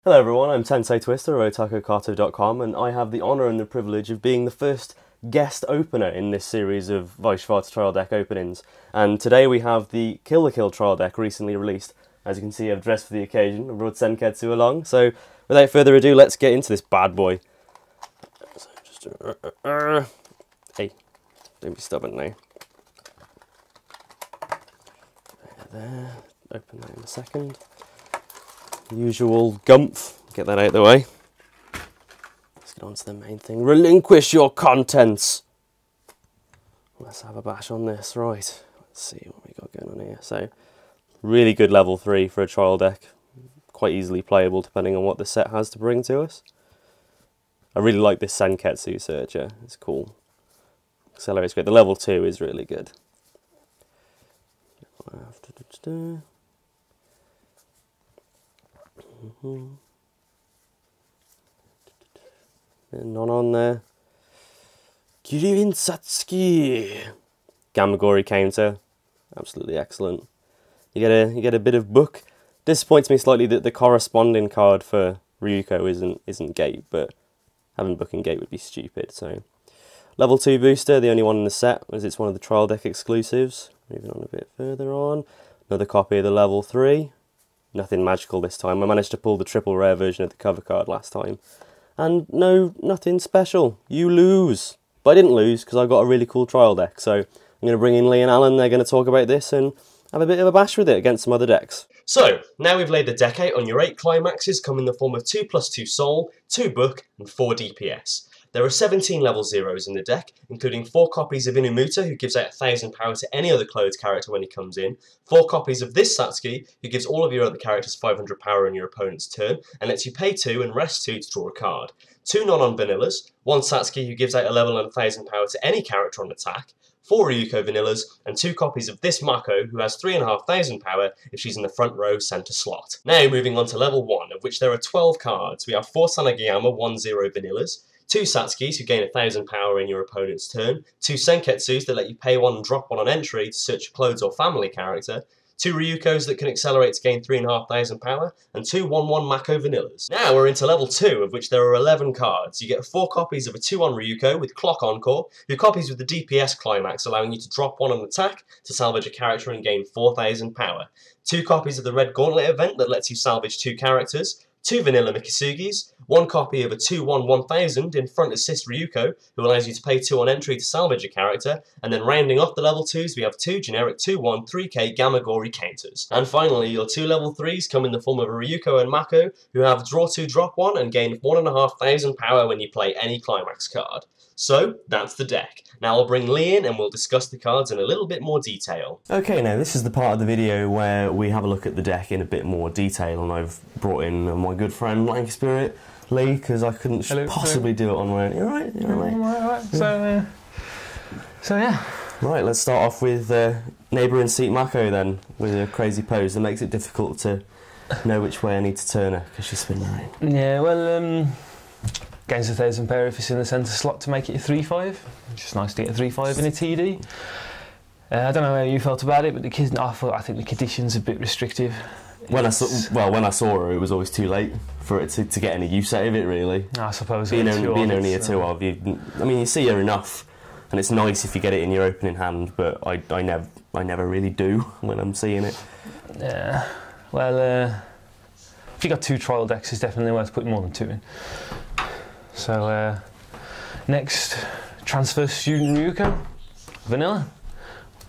Hello everyone, I'm TenseiTwister of otakukato.com, and I have the honour and the privilege of being the first guest opener in this series of Weiss Schwarz trial deck openings. And today we have the Kill the Kill trial deck recently released. As you can see, I've dressed for the occasion. I brought Senketsu along, so without further ado, let's get into this bad boy. So just hey, don't be stubborn now. There, open that in a second. Usual gumph, get that out of the way. Let's get on to the main thing. Relinquish your contents. Let's have a bash on this, right. Let's see what we got going on here. So, really good level 3 for a trial deck. Quite easily playable depending on what the set has to bring to us. I really like this Senketsu searcher, it's cool. Accelerates great. The level 2 is really good. None on there. Kirin Satsuki. Gamagori counter. Absolutely excellent. You get a bit of book. Disappoints me slightly that the corresponding card for Ryuko isn't gate, but having book and gate would be stupid. So level 2 booster, the only one in the set, as it's one of the trial deck exclusives. Moving on a bit further on. Another copy of the level 3. Nothing magical this time. I managed to pull the triple rare version of the cover card last time. And no, nothing special. You lose. But I didn't lose because I got a really cool trial deck. So I'm going to bring in Lee and Alan. They're going to talk about this and have a bit of a bash with it against some other decks. So, now we've laid the deck out on your 8 climaxes, come in the form of 2+2 soul, 2 book, and 4 DPS. There are 17 level 0s in the deck, including 4 copies of Inumuta, who gives out 1000 power to any other clothes character when he comes in, 4 copies of this Satsuki, who gives all of your other characters 500 power in your opponent's turn, and lets you pay 2 and rest 2 to draw a card, 2 non-on vanillas, 1 Satsuki who gives out a level and 1000 power to any character on attack, 4 Ryuko vanillas, and 2 copies of this Mako, who has 3,500 power if she's in the front row centre slot. Now moving on to level 1, of which there are 12 cards. We have 4 Sanagiyama 1/0 vanillas, 2 Satsukis who gain 1000 power in your opponent's turn, 2 Senketsus that let you pay 1 and drop 1 on entry to search a clothes or family character, 2 Ryukos that can accelerate to gain 3,500 power, and 2 1/1 Mako vanillas. Now we're into level 2, of which there are 11 cards. You get 4 copies of a 2-on Ryuko with Clock Encore, who copies with the DPS climax, allowing you to drop 1 on attack to salvage a character and gain 4,000 power. 2 copies of the Red Gauntlet event that lets you salvage 2 characters, 2 vanilla Mikisugis, 1 copy of a 2-1 1000 in front assist Ryuko, who allows you to pay 2 on entry to salvage a character, and then rounding off the level 2s we have 2 generic 2-1 3k Gamagori counters. And finally, your 2 level 3s come in the form of a Ryuko and Mako, who have draw 2 drop 1 and gain 1,500 power when you play any climax card. So, that's the deck. Now I'll bring Lee in and we'll discuss the cards in a little bit more detail. Okay, now this is the part of the video where we have a look at the deck in a bit more detail, and I've brought in my good friend lankyspirit, Lee, because I couldn't possibly do it on my own. You alright? You alright? So yeah. Right, let's start off with neighbour in seat Mako then, with a crazy pose that makes it difficult to know which way I need to turn her, because she's spinning around. Yeah, well, gains 1000 power if it's in the centre slot to make it a 3/5. It's just nice to get a 3/5 in a TD. I don't know how you felt about it, but I think the condition's a bit restrictive. When I saw her, it was always too late for it to get any use out of it, really. I suppose being only a 2-of, I mean, you see her enough, and it's nice if you get it in your opening hand, but I never really do when I'm seeing it. Yeah, well, if you got 2 trial decks, it's definitely worth putting more than 2 in. So next, transfer student Ryuko, vanilla.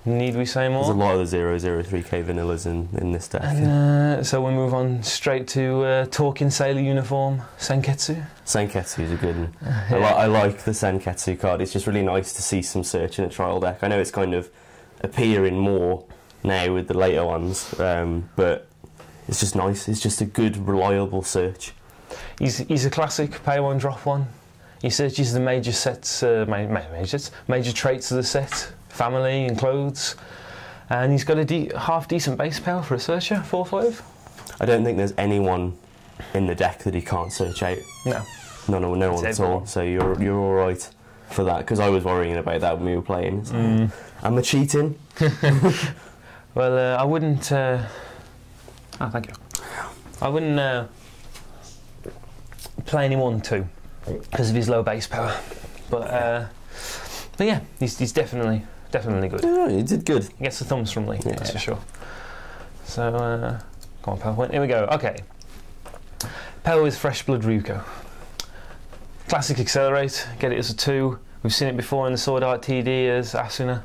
Need we say more? There's a lot of the 003k vanillas in this deck. And, so we move on straight to talking sailor uniform Senketsu. Senketsu is a good one. Yeah. I like the Senketsu card. It's just really nice to see some search in a trial deck. I know it's kind of appearing more now with the later ones, but it's just nice. It's just a good, reliable search. He's a classic pay 1, drop 1. He searches the major sets, major traits of the set, family and clothes, and he's got a half decent base power for a searcher, 4/5. I don't think there's anyone in the deck that he can't search out. No one at all. So you're all right for that, because I was worrying about that when we were playing. So am I cheating? Well, I wouldn't. Oh, thank you. I wouldn't play any more than 2 because of his low base power. But yeah, he's definitely good. Yeah, he did good. He gets the thumbs from Lee, that's for sure. So, come on, Pal. Here we go. Okay. Pal with Fresh Blood Ryuko. Classic Accelerate, get it as a 2. We've seen it before in the Sword Art TD as Asuna.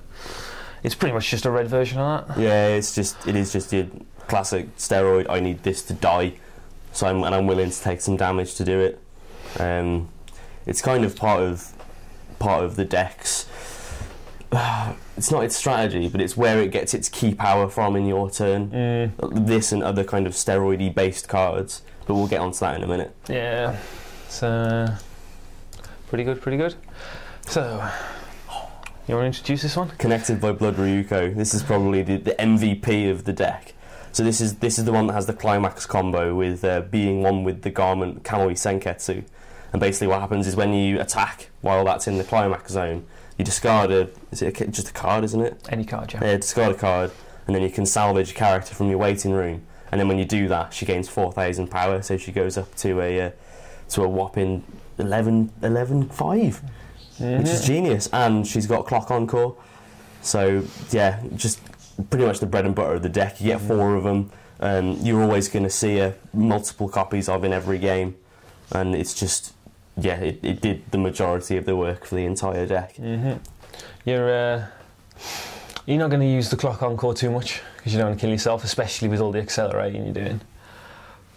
It's pretty much just a red version of that. Yeah, it is just your classic steroid. I need this to die, so I'm willing to take some damage to do it. It's kind of part of the decks. It's not its strategy, but it's where it gets its key power from in your turn. This and other kind of steroid-y based cards, but we'll get onto that in a minute. Yeah, so pretty good. So, you want to introduce this one? Connected by Blood Ryuko. This is probably the MVP of the deck. So this is the one that has the climax combo with being one with the garment Kamui Senketsu. And basically what happens is when you attack while that's in the climax zone, you discard just a card, isn't it? Any card, yeah. Yeah, discard a card, and then you can salvage a character from your waiting room. And then when you do that, she gains 4,000 power, so she goes up to a whopping 11.5, which is genius. And she's got Clock Encore, so yeah, just pretty much the bread and butter of the deck. You get 4 of them. You're always going to see multiple copies of in every game, and it's just. Yeah, it did the majority of the work for the entire deck. You're not going to use the Clock Encore too much because you don't want to kill yourself, especially with all the accelerating you're doing.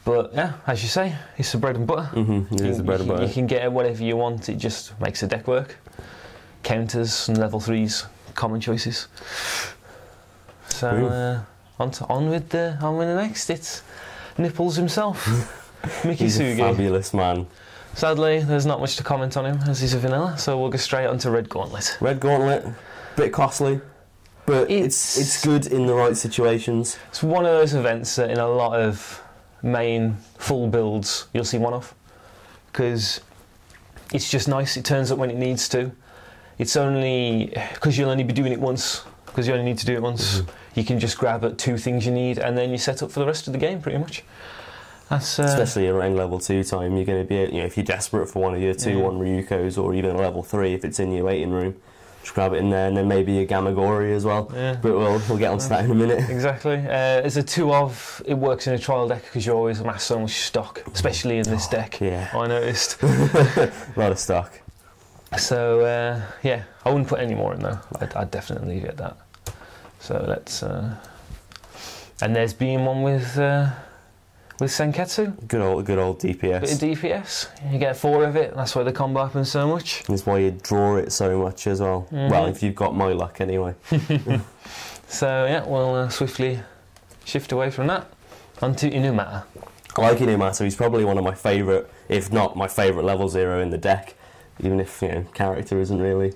But yeah, as you say, it's the bread and butter. It is the bread and butter. You can get whatever you want. It just makes the deck work. Counters and level 3s, common choices. So on with the next. It's Nipples himself, Mickey He's Sugi. a fabulous man. Sadly, there's not much to comment on him as he's a vanilla, so we'll go straight on to Red Gauntlet. Red Gauntlet, bit costly, but it's good in the right situations. It's one of those events that in a lot of main full builds you'll see one of, because it's just nice. It turns up when it needs to. It's only because you'll only be doing it once, because you only need to do it once. You can just grab at 2 things you need, and then you're set up for the rest of the game pretty much. That's, especially around level 2 time, you're going to be, if you're desperate for one of your 2/1 Ryukos, or even a level 3 if it's in your waiting room, just grab it in there, and then maybe a Gamagori as well. Yeah. But we'll get onto that in a minute. Exactly. As a 2 of, it works in a trial deck because you always amass so much stock, especially in this deck. Yeah, I noticed. A lot of stock. So yeah, I wouldn't put any more in though. I'd definitely leave it at that. So let's. And there's been one with Senketsu. Good old DPS. Bit of DPS. You get 4 of it, that's why the combo happens so much. That's why you draw it so much as well. Well, if you've got my luck anyway. So yeah, we'll swiftly shift away from that onto Inumata. I like Inumata. He's probably one of my favourite, if not my favourite level 0 in the deck. Even if, character isn't really.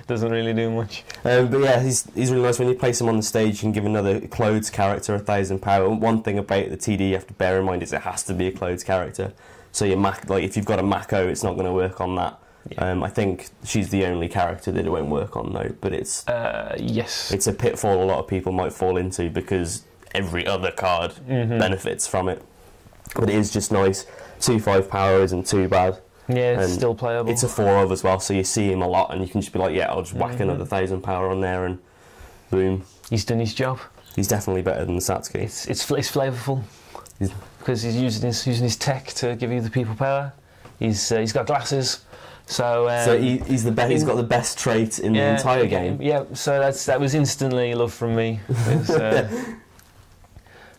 Doesn't really do much. But yeah, he's really nice. When you place him on the stage, you can give another clothes character 1,000 power. One thing about the TD you have to bear in mind is it has to be a clothes character. So if you've got a Mako, it's not going to work on that. Yeah. I think she's the only character that it won't work on though. But it's yes, it's a pitfall a lot of people might fall into because every other card benefits from it. But it is just nice. 2/5 power isn't too bad. Yeah, it's still playable. It's a 4 of as well, so you see him a lot and you can just be like, yeah, I'll just whack another 1,000 power on there and boom. He's done his job. He's definitely better than Satsuki. It's flavourful because he's using his tech to give you the people power. He's got glasses, so he's the best. He's got the best trait in the entire game. Yeah, so that was instantly love from me.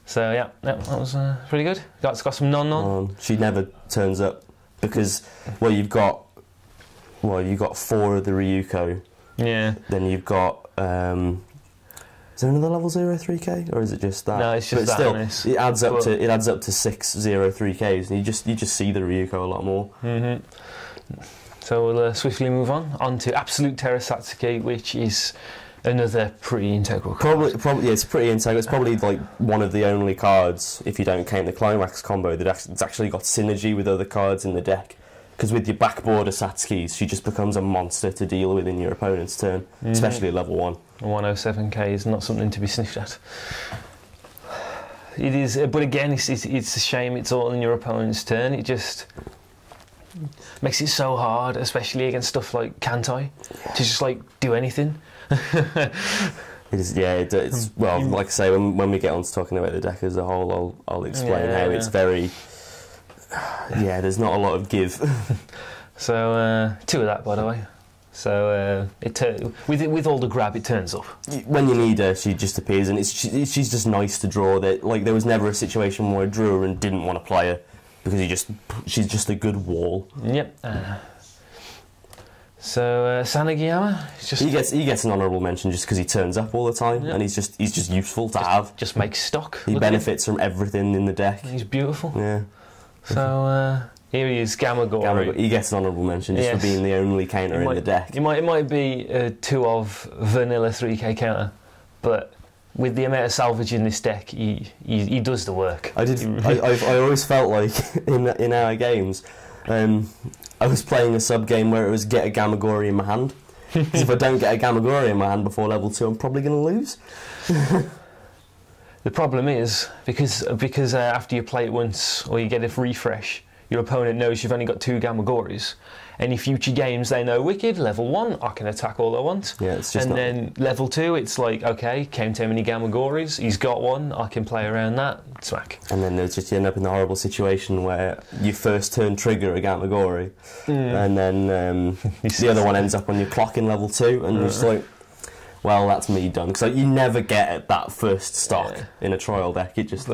So yeah, that was pretty good. Got some non. She never turns up. Because you've got 4 of the Ryuko. Yeah. Then you've got is there another level 03k or is it just that? No, it's just but that. Still, it adds up to 6 03ks, and you just see the Ryuko a lot more. So we'll swiftly move on to Absolute Terror Satsuki, which is another pretty integral card. Probably, yeah, it's pretty integral. It's probably like one of the only cards, if you don't count the climax combo, it's actually got synergy with other cards in the deck. Because with your backboard of Satsuki's, she just becomes a monster to deal with in your opponent's turn, especially at level 1. 107k is not something to be sniffed at. It is, but again, it's a shame it's all in your opponent's turn. makes it so hard, especially against stuff like Kantai, to just like do anything. It is, yeah. It's well, like I say, when we get on to talking about the deck as a whole, I'll explain how it's very. Yeah, there's not a lot of give. So 2 of that, by the way. So with all the grab, it turns up. When you need her, she just appears, and she's just nice to draw. That like there was never a situation where I drew her and didn't want to play her because she's just a good wall. Yep. So Sanagiyama, he gets an honourable mention just because he turns up all the time, and he's just useful to have. Just makes stock. He benefits from everything in the deck. He's beautiful. Yeah. So here he is, Gamagori. He gets an honourable mention just for being the only counter in the deck. It might be a 2 of vanilla 3k counter, but with the amount of salvage in this deck, he does the work. I always felt like in our games. I was playing a sub game where it was get a Gamagori in my hand. Because if I don't get a Gamagori in my hand before level 2, I'm probably going to lose. The problem is, because after you play it once, or you get a refresh, your opponent knows you've only got 2 Gamagoris. Any future games, they know, wicked, level 1, I can attack all I want. Yeah, it's just then level 2, it's like, okay, count how many Gamagoris, he's got 1, I can play around that, smack. And then you end up in the horrible situation where you first turn trigger a Gamagori, and then the other one ends up on your clock in level 2, and you're just like, well, that's me done. Because like, you never get that first stock in a trial deck, it just...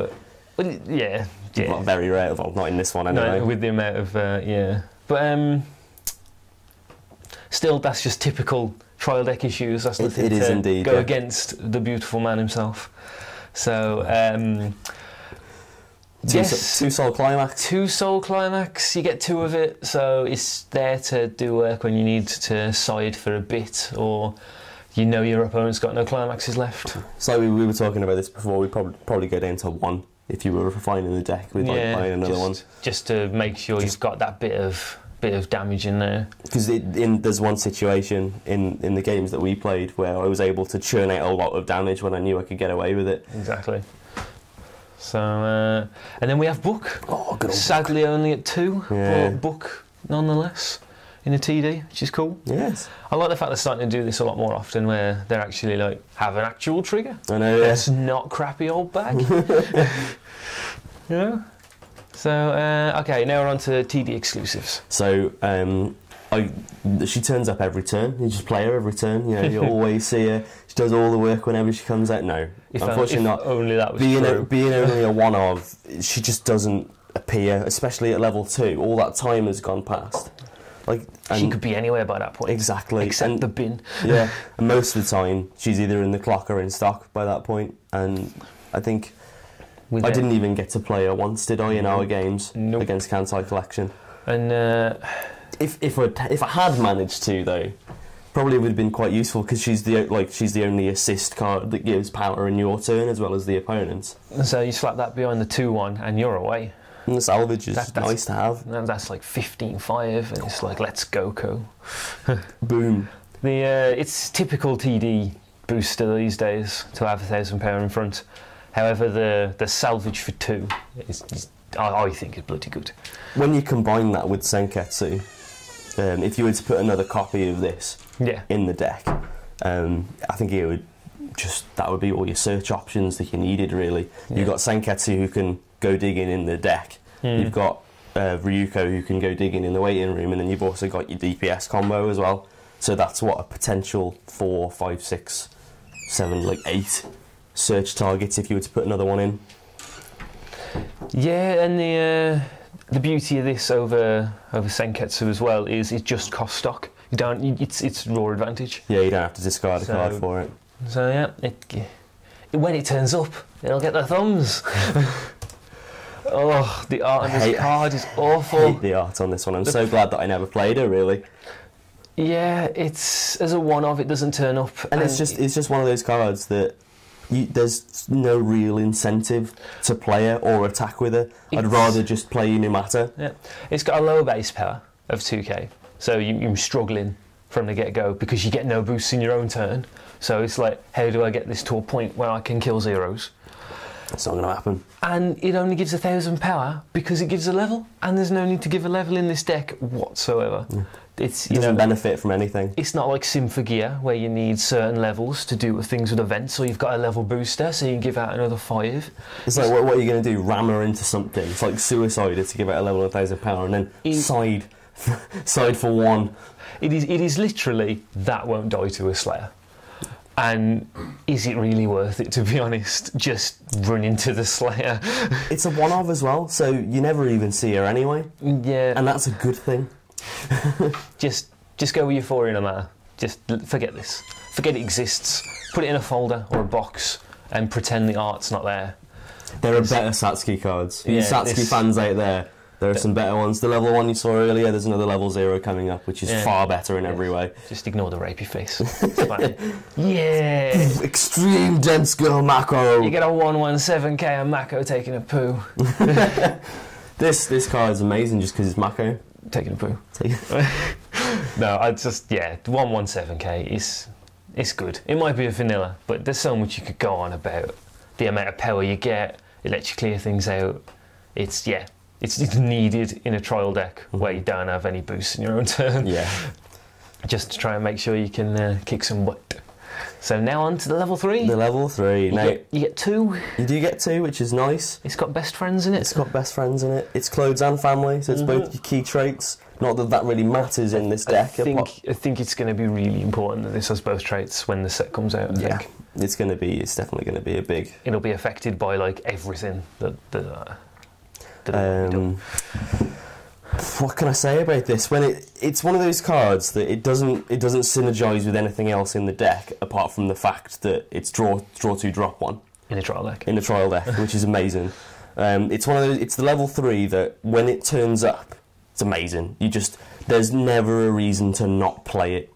Yeah. Well, very rare, well, not in this one anyway. No, with the amount of, But still, that's just typical trial deck issues. That's nothing it is to indeed, go against the beautiful man himself. So, Two soul climax. 2 soul climax, you get 2 of it, so it's there to do work when you need to side for a bit, or you know your opponent's got no climaxes left. So we were talking about this before, we'd probably go down to 1 if you were refining the deck with buying another one. Just to make sure you've got that bit of damage in there. Because there's one situation in the games that we played where I was able to churn out a lot of damage when I knew I could get away with it. Exactly. So, and then we have Book. Oh, good old Sadly, Book. only at 2, but Book nonetheless in a TD, which is cool. Yes. I like the fact they're starting to do this a lot more often, where they're actually like have an actual trigger. I know. Yeah. It's not crappy old bag. Yeah. So okay, now we're on to TD exclusives. So she turns up every turn. You just play her every turn. You know, you always see her. She does all the work whenever she comes out. No, unfortunately not. Only that was being only a 1 of, she just doesn't appear, especially at level 2. All that time has gone past. Like she could be anywhere by that point. Exactly. Except the bin. Yeah, and most of the time she's either in the clock or in stock by that point. And I think I didn't even get to play her once, did I, in our games against Kansai Collection? And if I had managed to, though, probably would have been quite useful, because she's the only assist card that gives power in your turn as well as the opponent's. So you slap that behind the 2-1 and you're away. And the salvage is nice to have. That's like 15-5, and it's like, let's go, Co. Boom. It's typical TD booster these days to have 1,000 power in front. However, the salvage for 2 I think is bloody good. When you combine that with Senketsu, if you were to put another copy of this in the deck, I think it would that would be all your search options that you needed, really. You've got Senketsu, who can go digging in the deck. You've got Ryuko, who can go digging in the waiting room, and then you've also got your DPS combo as well. So that's what a potential 4, 5, 6, 7, like 8 search targets if you were to put another one in. Yeah, and the beauty of this over Senketsu as well is it just costs stock. You don't. It's raw advantage. Yeah, you don't have to discard a card for it. So yeah, when it turns up, it'll get the thumbs. Oh, the art on this card is awful. I hate the art on this one. I'm so glad that I never played her, really. Yeah, it's as a 1-of, it doesn't turn up, and it's just one of those cards that there's no real incentive to play her or attack with her. I'd rather just play you no matter. Yeah, it's got a low base power of 2k, so you're struggling from the get-go because you get no boosts in your own turn. So it's like, how do I get this to a point where I can kill zeros? It's not going to happen. And it only gives 1,000 power because it gives a level, and there's no need to give a level in this deck whatsoever. Yeah. It doesn't benefit from anything. It's not like Symphogear, where you need certain levels to do things with events, or you've got a level booster, so you can give out another 5. It's like, what are you going to do? Ram her into something? It's like Suicide to give out a level of 1,000 power, and then side for 1. It is literally, that won't die to a Slayer. And is it really worth it, to be honest? Just run into the Slayer. It's a one-of as well, so you never even see her anyway. Yeah. And that's a good thing. Just go with your 4 in a matter. Just forget this. Forget it exists. Put it in a folder or a box and pretend the art's not there. There are better Satsuki cards. You Satsuki fans out there, there are some better ones. The level 1 you saw earlier, there's another level 0 coming up, which is far better in every way. Just ignore the rapey face. It's fine. Yeah! Extreme dense girl Mako! You get a 117k and Mako taking a poo. This card is amazing just because it's Mako. Taking a poo. No, I just, 117k it's good. It might be a vanilla, but there's so much you could go on about the amount of power you get. It lets you clear things out. It's needed in a trial deck where you don't have any boosts in your own turn. Yeah. Just to try and make sure you can kick some butt. So now on to the level 3. The level 3. You get 2. You do get 2, which is nice. It's got best friends in it. It's got best friends in it. It's clothes and family, so it's both your key traits. Not that that really matters in this deck. I think it's going to be really important that this has both traits when the set comes out. I think. It's definitely going to be a big. It'll be affected by like everything that what can I say about this? When it's one of those cards that it doesn't synergise with anything else in the deck apart from the fact that it's draw 2, drop 1 in a trial deck. In a trial deck, which is amazing. It's one of those. It's the level 3 that when it turns up, it's amazing. There's never a reason to not play it.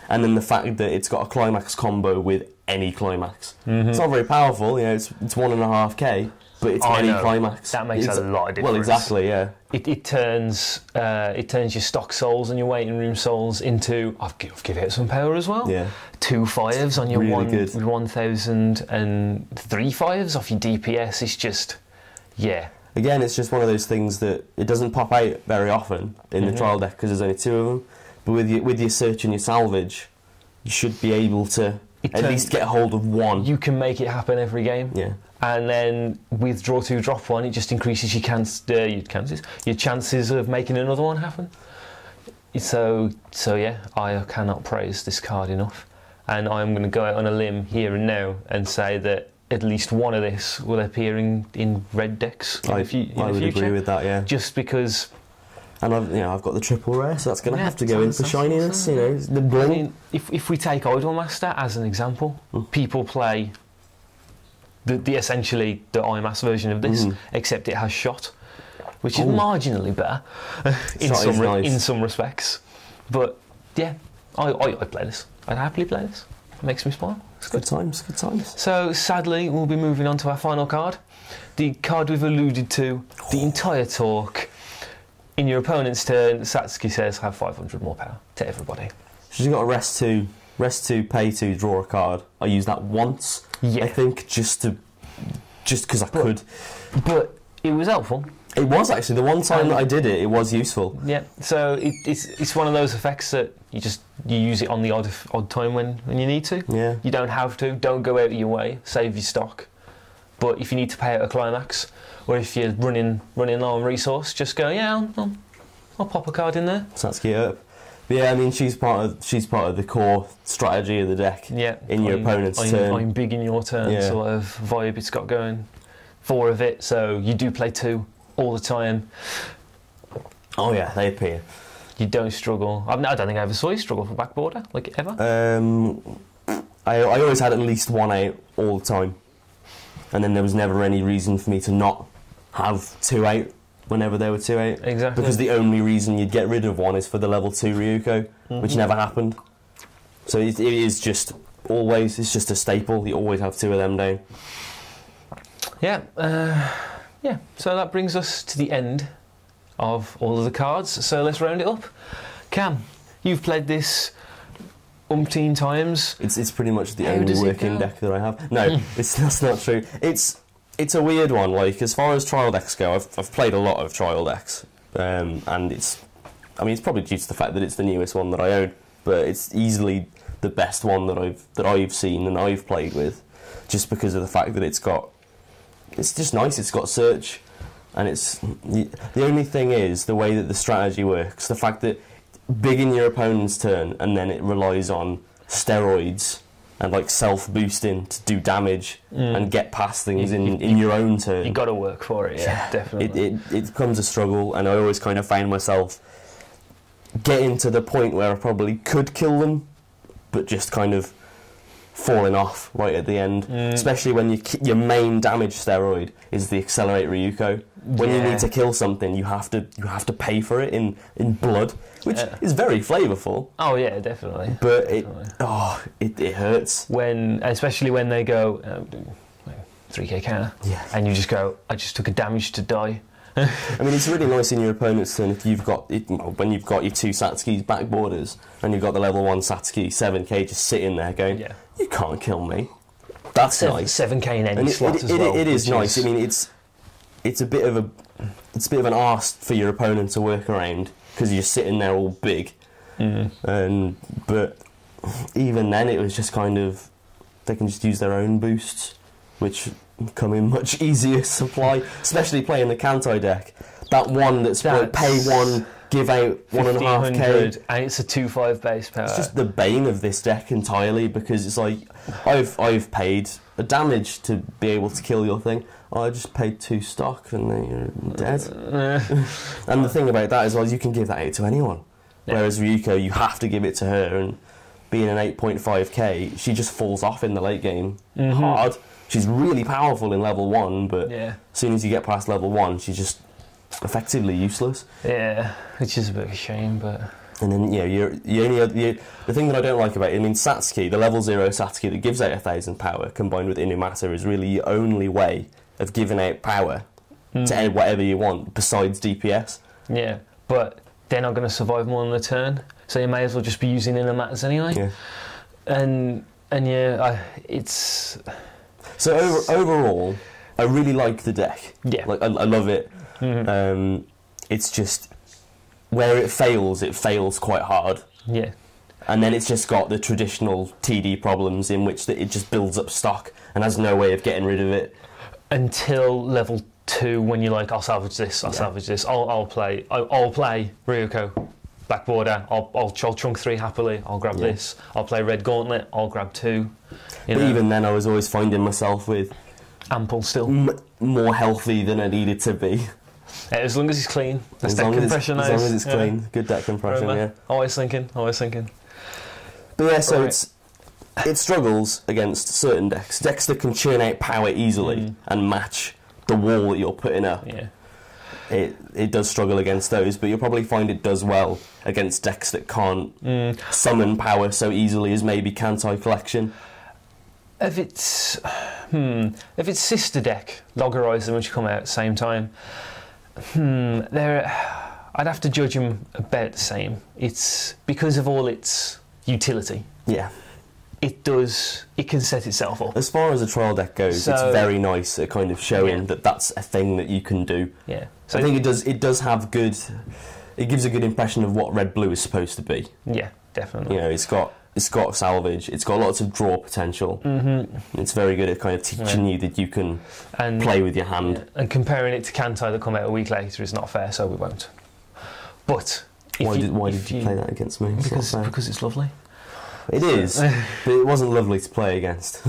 And then the fact that it's got a climax combo with any climax. It's not very powerful. It's 1.5k. But it's any climax. That makes a lot of difference. Well, exactly, yeah. It turns your stock souls and your waiting room souls into I've give it some power as well. Yeah. 2 5s on your really 1,000 and 3 5s off your DPS. It's just Again, it's just one of those things that it doesn't pop out very often in the trial deck because there's only 2 of them. But with your search and your salvage, you should be able to at least get a hold of 1. You can make it happen every game. Yeah. And then with draw 2, drop 1, it just increases your chances of making another one happen. So yeah, I cannot praise this card enough. And I'm going to go out on a limb here and now and say that at least one of this will appear in red decks in the future. I would agree with that, yeah. Just because. And I've got the triple rare, so that's going to have to go in for shininess. The bling. I mean, if we take Idolmaster as an example, people play the essentially the IMAS version of this, except it has shot, which is marginally better in some respects. But yeah, I play this. I'd happily play this. It makes me smile. It's good times, good times. So sadly, we'll be moving on to our final card, the card we've alluded to the entire talk. In your opponent's turn, Satsuki says have 500 more power to everybody. She's got a rest 2, pay 2, draw a card. I used that once, I think, just because I could. But it was helpful. It was actually, the one time that I did it, it was useful. Yeah, so it's one of those effects that you use it on the odd time when you need to. Yeah. You don't have to, don't go out of your way, save your stock. But if you need to pay out a climax, or if you're running low on resource, just go, I'll pop a card in there. Satsuki it up. But yeah, I mean, she's part of the core strategy of the deck. Yeah. In your opponent's turn. I'm big in your turn sort of vibe it's got going. 4 of it, so you do play 2 all the time. Oh yeah, they appear. You don't struggle. I don't think I ever saw you struggle for back border, like ever. I always had at least 1 out all the time. And then there was never any reason for me to not have 2 out whenever there were 2 out. Exactly. Because the only reason you'd get rid of 1 is for the level 2 Ryuko, which never happened. So it is just always, it's just a staple. You always have 2 of them down. Yeah, so that brings us to the end of all of the cards. So let's round it up. Cam, you've played this umpteen times. It's pretty much the only working deck that I have. No, that's not true. it's a weird one. Like, as far as trial decks go, I've played a lot of trial decks, and it's probably due to the fact that it's the newest one that I own, but it's easily the best one that I've seen and I've played with, just because of the fact that it's just nice. It's got search, and the only thing is the way that the strategy works, the fact that big in your opponent's turn, and then it relies on steroids and like self-boosting to do damage and get past things in your own turn. You got to work for it, yeah, definitely. It becomes a struggle, and I always kind of find myself getting to the point where I probably could kill them, but just kind of falling off right at the end. Especially when your main damage steroid is the Accelerate Ryuko. When you need to kill something, you have to pay for it in blood, which is very flavourful. Oh yeah, definitely. But it hurts. Especially when they go 3k counter, and you just go, I just took a damage to die. I mean, it's really nice in your opponent's turn if you've got when you've got your 2 Satsuki's back borders, and you've got the level 1 Satsuki 7k just sitting there going, you can't kill me. That's nice. 7k in any slot as well. It is nice. I mean, it's a bit of an arse for your opponent to work around, because you're sitting there all big. But even then, it was just kind of, they can just use their own boosts, which come in much easier supply, especially playing the Kantai deck. That one that's pay 1, give out 1.5k, and it's a 2/5 base power. It's just the bane of this deck entirely, because it's like, I've paid a damage to be able to kill your thing. I just paid 2 stock and then you're dead. And the thing about that as well is you can give that out to anyone. Whereas Ryuko, you have to give it to her, and being an 8.5k, she just falls off in the late game hard. She's really powerful in level 1, but as soon as you get past level 1, she's just effectively useless. Yeah, which is a bit of a shame, but... And then, the thing that I don't like about it, I mean, Satsuki, the level 0 Satsuki that gives out 1,000 power, combined with Inumata, is really the only way of giving out power to whatever you want, besides DPS. Yeah, but they're not going to survive more than a turn, so you may as well just be using Inumatas anyway. Yeah. And it's... So overall, I really like the deck. Yeah. Like, I love it. It's just, where it fails quite hard. Yeah. And then it's just got the traditional TD problems in which it just builds up stock and has no way of getting rid of it. Until level 2, when you're like, I'll salvage this, salvage this, I'll play Ryuko, back border, I'll chunk 3 happily, I'll grab this, I'll play red Gauntlet, I'll grab 2. But even then I was always finding myself with... Ample still. More healthy than I needed to be. Yeah, as long as it's clean. That's deck compression. As long as it's clean. Good deck compression, Always thinking. But yeah, so it struggles against certain decks. Decks that can churn out power easily and match the wall that you're putting up. Yeah. It does struggle against those, but you'll probably find it does well against decks that can't summon power so easily as maybe Kantai Collection. If it's sister deck, Log Horizon, which come out at the same time, I'd have to judge them about the same. It's because of all its utility. Yeah. It can set itself up. As far as a trial deck goes, it's very nice at kind of showing that that's a thing that you can do. Yeah. So I think it does have good... It gives a good impression of what red-blue is supposed to be. Yeah, definitely. You know, it's got salvage, it's got lots of draw potential. It's very good at kind of teaching you that you can play with your hand. Yeah. And comparing it to Kantai that come out a week later is not fair, so we won't. But why did you play that against me? Because it's lovely. It is, but it wasn't lovely to play against.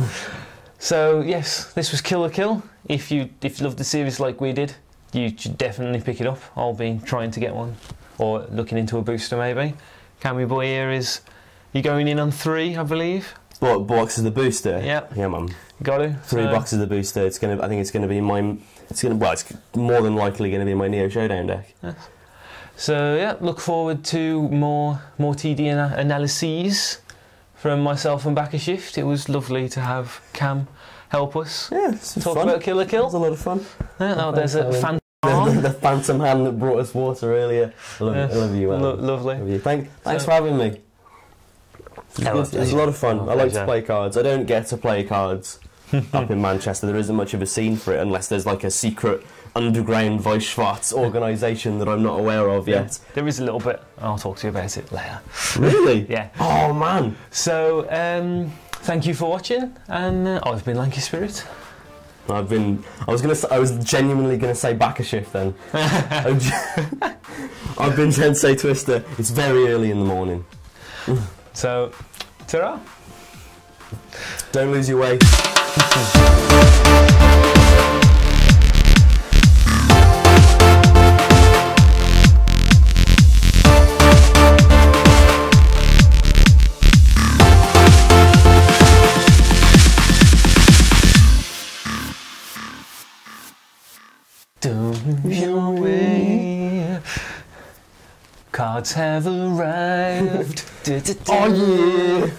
So yes, this was Kill or Kill. If you loved the series like we did, you should definitely pick it up. I'll be trying to get one, or looking into a booster maybe. Cammy Boy here is... You're going in on 3, I believe. What box is the booster? Yeah. Yeah, man. Got to. 3 boxes of the booster. I think it's going to be my. It's more than likely going to be my Neo Showdown deck. Yes. So yeah, look forward to more TD analyses from myself and BakaShift. It was lovely to have Cam help us. Yeah, it's talk about Kill or Kill. It was a lot of fun. Yeah, there's a phantom. The phantom hand that brought us water earlier. I love you, Alan. Lovely. Love you. Thanks for having me. It was a lot of fun. I like to play cards. I don't get to play cards up in Manchester. There isn't much of a scene for it unless there's like a secret underground Weiss Schwarz organisation that I'm not aware of yet. There is a little bit. I'll talk to you about it later. Really? Yeah. Oh man. So, thank you for watching, and I've been lankyspirit. I was genuinely gonna say BakaShift then. I've been TenseiTwister. It's very early in the morning. So, ta-ra. Don't lose your way. Don't lose your way. Cards have arrived. Oh yeah.